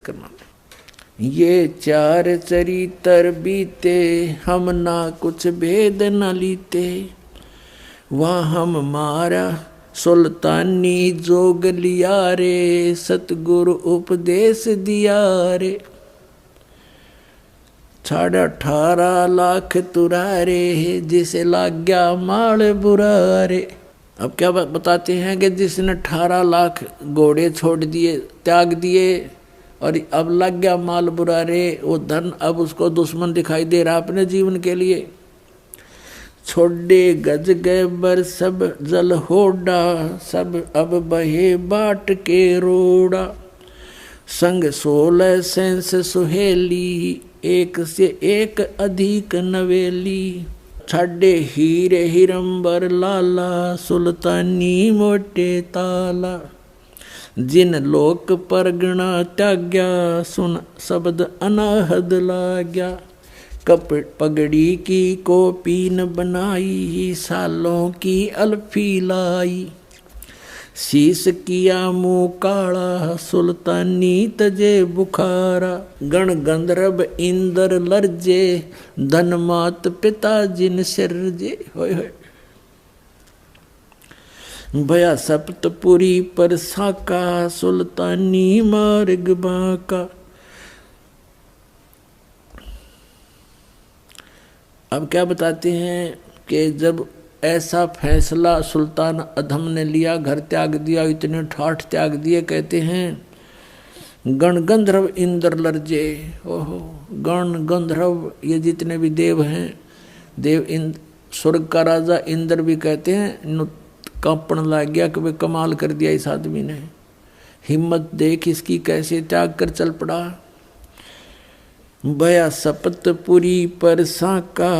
परिक्रमा में। ये चार चरित्र बीते, हम ना कुछ भेद न लीते, वहाँ हम मारा सुल्तानी जोग लिया रे, सतगुरु उपदेश दिया रे। 18.5 लाख तुरारे, जिसे लाग गया माल बुरारे। अब क्या बताते हैं कि जिसने 18 लाख घोड़े छोड़ दिए, त्याग दिए, और अब लग गया माल बुरारे, वो धन अब उसको दुश्मन दिखाई दे रहा अपने जीवन के लिए। छोड़े गज गए बर सब जल होड़ा, सब अब बहे बाट के रोड़ा। संग 16 सेंस सुहेली, एक से एक अधिक नवेली। छाडे हीरे हिरंबर लाला, सुल्तानी मोटे ताला। जिन लोक परगना त्याग्या, सुन शब्द अनाहद लाग्या। कप पगड़ी की कोपीन बनाई, सालों की अल्फी लाई। शीश किया मुँह काला, सुल्तानी तजे बुखारा। गण गंधर्व इंद्र लर्जे, धन मात पिता जिन सिरजे। होय होय भया सप्तपुरी पर साका, सुल्तानी मार्ग बाका। अब क्या बताते हैं कि जब ऐसा फैसला सुल्तान अधम ने लिया, घर त्याग दिया, इतने ठाठ त्याग दिए, कहते हैं गण गंधर्व इंद्र लर्जे। ओहो, गण गंधर्व ये जितने भी देव हैं, देव स्वर्ग का राजा इंद्र भी कहते हैं कांपण लग गया कि वे कमाल कर दिया इस आदमी ने, हिम्मत देख इसकी कैसे त्याग कर चल पड़ा। भया सपतपुरी पर साका,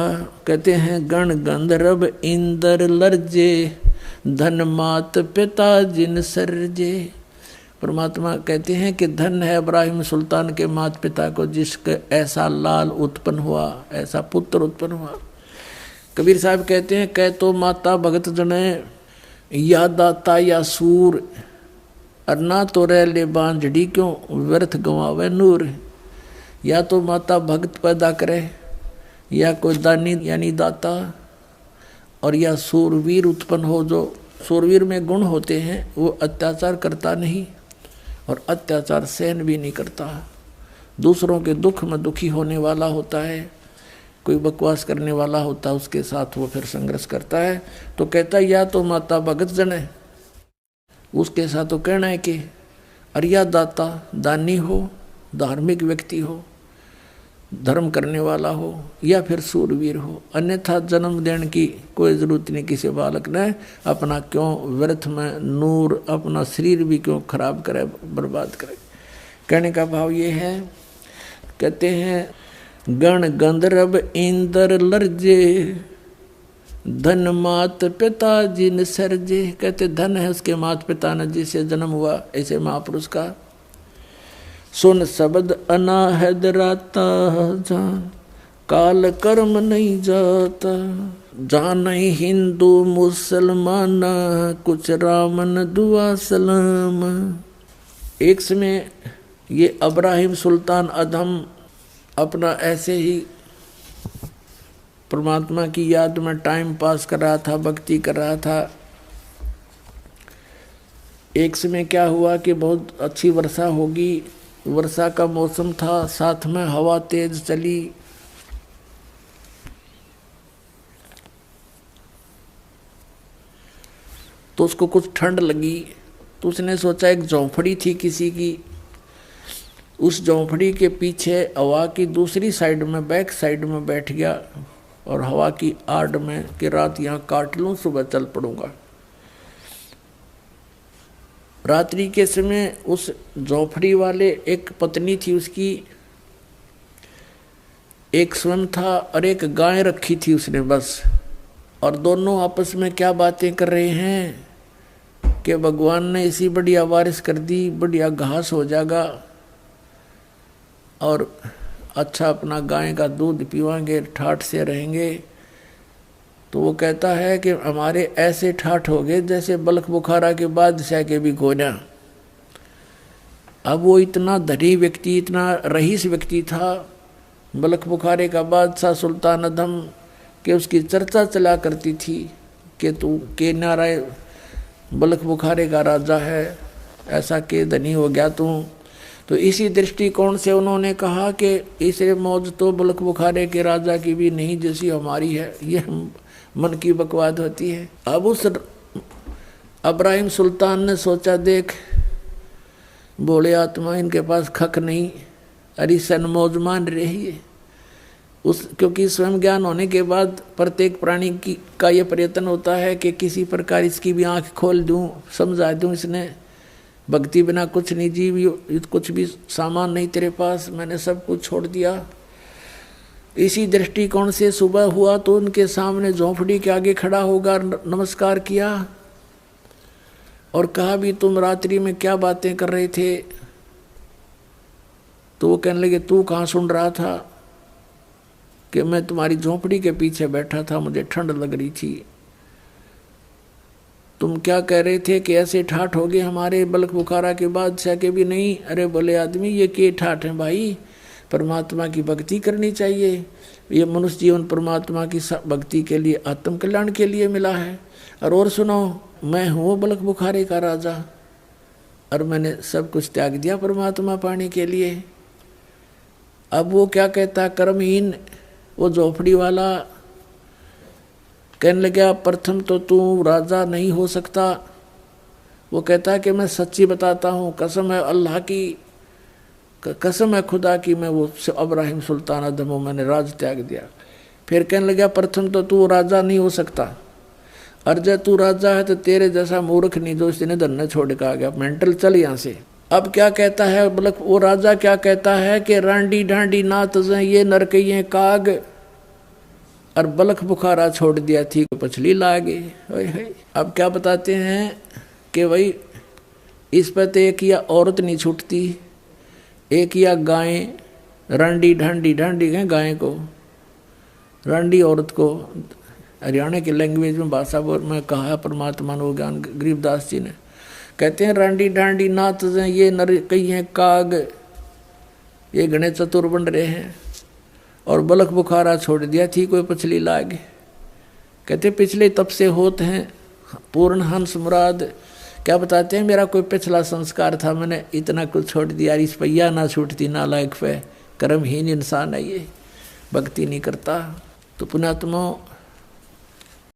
कहते हैं गण गंधर्व इंद्र लर्जे, धन मात पिता जिन सरजे। परमात्मा कहते हैं कि धन है इब्राहिम सुल्तान के माता पिता को, जिसके ऐसा लाल उत्पन्न हुआ, ऐसा पुत्र उत्पन्न हुआ। कबीर साहब कहते हैं कह तो माता भगत जने, या दाता या सूर, अरना तो रह ले बांझड़ी क्यों, व्यर्थ गंवावे नूर। या तो माता भक्त पैदा करे, या कोई दानी यानी दाता, और या सूरवीर उत्पन्न हो। जो सूरवीर में गुण होते हैं वो अत्याचार करता नहीं और अत्याचार सहन भी नहीं करता, दूसरों के दुख में दुखी होने वाला होता है। कोई बकवास करने वाला होता है उसके साथ वो फिर संघर्ष करता है। तो कहता है या तो माता भगत जन है, उसके साथ तो कहना है कि अरिया दाता दानी हो, धार्मिक व्यक्ति हो, धर्म करने वाला हो, या फिर सूरवीर हो। अन्यथा जन्म देने की कोई जरूरत नहीं किसी बालक ने। अपना क्यों व्यर्थ में नूर, अपना शरीर भी क्यों खराब करे, बर्बाद करे। कहने का भाव ये है, कहते हैं गण गंधर्व इंद्र लर्जे, धन मात पिता जिन सरजे। कहते धन है उसके माता पिता ने जिसे जन्म हुआ ऐसे महापुरुष का। सुन शब्द अनाहद राता, जान काल कर्म नहीं जाता। जान हिंदू मुसलमान, कुछ रामन दुआ सलाम। एक समय ये इब्राहिम सुल्तान अधम अपना ऐसे ही परमात्मा की याद में टाइम पास कर रहा था, भक्ति कर रहा था। एक समय क्या हुआ कि बहुत अच्छी वर्षा होगी, वर्षा का मौसम था, साथ में हवा तेज चली। तो उसको कुछ ठंड लगी, तो उसने सोचा एक झोंपड़ी थी किसी की, उस झोंपड़ी के पीछे हवा की दूसरी साइड में, बैक साइड में बैठ गया और हवा की आड़ में कि रात यहाँ काट लूँ, सुबह चल पड़ूंगा। रात्रि के समय उस झोंपड़ी वाले एक पत्नी थी उसकी, एक स्वयं था और एक गाय रखी थी उसने बस। और दोनों आपस में क्या बातें कर रहे हैं कि भगवान ने इसी बढ़िया बारिश कर दी, बढ़िया घास हो जाएगा और अच्छा अपना गाय का दूध पीवाएंगे, ठाठ से रहेंगे। तो वो कहता है कि हमारे ऐसे ठाठ हो गए जैसे बल्ख बुखारा के बादशाह के भी गोना। अब वो इतना धनी व्यक्ति, इतना रईस व्यक्ति था, बलख बुखारे का बादशाह सुल्तान अदम, कि उसकी चर्चा चला करती थी कि तू के नारायण बलख बुखारे का राजा है, ऐसा के धनी हो गया तू। तो इसी दृष्टिकोण से उन्होंने कहा कि इसे मौज तो बलख बुखारे के राजा की भी नहीं जैसी हमारी है, ये मन की बकवाद होती है। अब उस इब्राहिम सुल्तान ने सोचा, देख बोले आत्मा, इनके पास खक नहीं, अरे सन मौज मान रही है क्योंकि स्वयं ज्ञान होने के बाद प्रत्येक प्राणी का ये प्रयत्न होता है कि किसी प्रकार इसकी भी आंख खोल दूं, समझा दूं, इसने भक्ति बिना कुछ नहीं, जीव कुछ भी सामान नहीं तेरे पास, मैंने सब कुछ छोड़ दिया। इसी दृष्टिकोण से सुबह हुआ तो उनके सामने झोंपड़ी के आगे खड़ा होकर नमस्कार किया और कहा, भी तुम रात्रि में क्या बातें कर रहे थे? तो वो कहने लगे, तू कहाँ सुन रहा था? कि मैं तुम्हारी झोंपड़ी के पीछे बैठा था, मुझे ठंड लग रही थी। तुम क्या कह रहे थे कि ऐसे ठाठ हो गए हमारे बलख बुखारा के बादशाह के भी नहीं? अरे बोले आदमी, ये के ठाठ हैं भाई, परमात्मा की भक्ति करनी चाहिए। ये मनुष्य जीवन परमात्मा की भक्ति के लिए, आत्म कल्याण के लिए मिला है। और सुनो, मैं हूँ बलख बुखारे का राजा और मैंने सब कुछ त्याग दिया परमात्मा पाने के लिए। अब वो क्या कहता, कर्महीन वो झोपड़ी वाला कहने लगा, प्रथम तो तू राजा नहीं हो सकता। वो कहता है कि मैं सच्ची बताता हूँ, कसम है अल्लाह की, कसम है खुदा की, मैं वो इब्राहिम सुल्तान अदम हूँ, मैंने राज त्याग दिया। फिर कहने लगा, प्रथम तो तू राजा नहीं हो सकता, और जब तू राजा है तो तेरे जैसा मूर्ख नहीं जो इसने धन्य छोड़ के आ गया, मेंटल, चल यहाँ से। अब क्या कहता है बलख, वो राजा क्या कहता है कि रांडी ढांडी नात ये नरकइये काग, और बलख बुखारा छोड़ दिया थी पछली लागे। अब क्या बताते हैं कि भाई इस पर तो एक या औरत नहीं छूटती, एक या गाय, रांडी ढांडी, ढांडी है गाय को, रांडी औरत को, हरियाणा की लैंग्वेज में भाषा में कहा परमात्मा ने, ज्ञान गरीबदास जी ने, कहते हैं रांडी ढांडी नात ये नर कई हैं काग, ये घने चतुर बन रहे हैं, और बलख बुखारा छोड़ दिया थी कोई पछली लाग। कहते पिछले तब से होते हैं पूर्ण हंस मुराद। क्या बताते हैं, मेरा कोई पिछला संस्कार था, मैंने इतना कुछ छोड़ दिया, इस पहिया ना छूटती नालायक पे, कर्महीन इंसान है ये, भक्ति नहीं करता। तो पुण्यात्मा,